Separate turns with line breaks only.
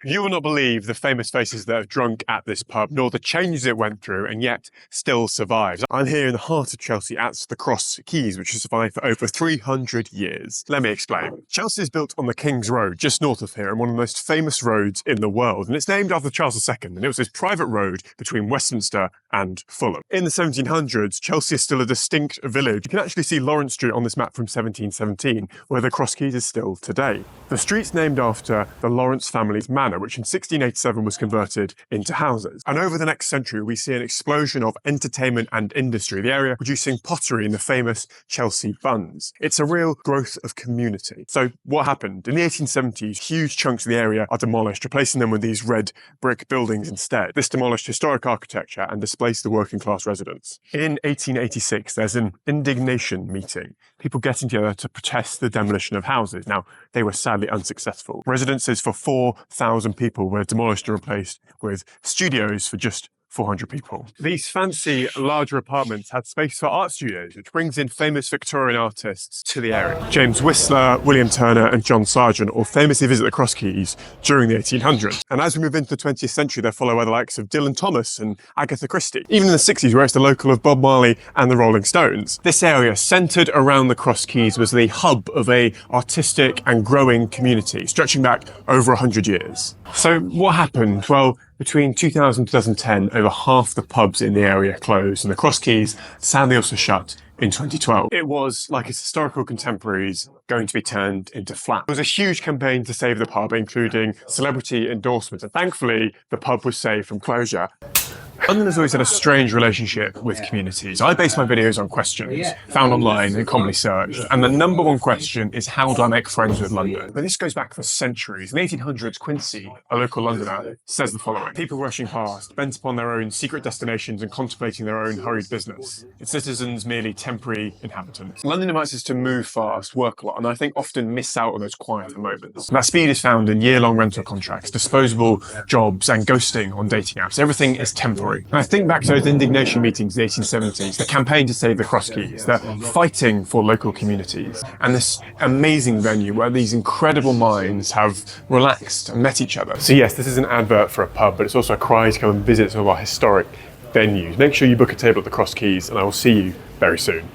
You will not believe the famous faces that have drunk at this pub, nor the changes it went through and yet still survives. I'm here in the heart of Chelsea at the Cross Keys, which has survived for over 300 years. Let me explain. Chelsea is built on the King's Road, just north of here, and one of the most famous roads in the world. And it's named after Charles II, and it was this private road between Westminster and Fulham. In the 1700s, Chelsea is still a distinct village. You can actually see Lawrence Street on this map from 1717, where the Cross Keys is still today. The street's named after the Lawrence family's manor, which in 1687 was converted into houses. And over the next century, we see an explosion of entertainment and industry, the area producing pottery and the famous Chelsea buns. It's a real growth of community. So what happened? In the 1870s, huge chunks of the area are demolished, replacing them with these red brick buildings instead. This demolished historic architecture and displaced the working class residents. In 1886, there's an indignation meeting, people getting together to protest the demolition of houses. Now, they were sadly unsuccessful. Residences for 4,000 people were demolished and replaced with studios for just 400 people. These fancy, larger apartments had space for art studios, which brings in famous Victorian artists to the area. James Whistler, William Turner, and John Sargent all famously visit the Cross Keys during the 1800s. And as we move into the 20th century, they're followed by the likes of Dylan Thomas and Agatha Christie. Even in the 60s, where it's the local of Bob Marley and the Rolling Stones. This area, centred around the Cross Keys, was the hub of an artistic and growing community, stretching back over 100 years. So what happened? Well, between 2000 and 2010, over half the pubs in the area closed, and the Cross Keys sadly also shut in 2012. It was, like its historical contemporaries, going to be turned into flats. There was a huge campaign to save the pub, including celebrity endorsements, and thankfully the pub was saved from closure. London has always had a strange relationship with communities. I base my videos on questions found online and commonly searched, and the number one question is, how do I make friends with London? But this goes back for centuries. In the 1800s, Quincy, a local Londoner, says the following: people rushing past, bent upon their own secret destinations and contemplating their own hurried business, its citizens merely temporary inhabitants. London invites us to move fast, work a lot, and I think often miss out on those quieter moments. That speed is found in year-long rental contracts, disposable jobs, and ghosting on dating apps. Everything is temporary. And I think back to those indignation meetings in the 1870s, the campaign to save the Cross Keys, the fighting for local communities, and this amazing venue where these incredible minds have relaxed and met each other. So yes, this is an advert for a pub, but it's also a cry to come and visit some of our historic venues. Make sure you book a table at the Cross Keys, and I will see you very soon.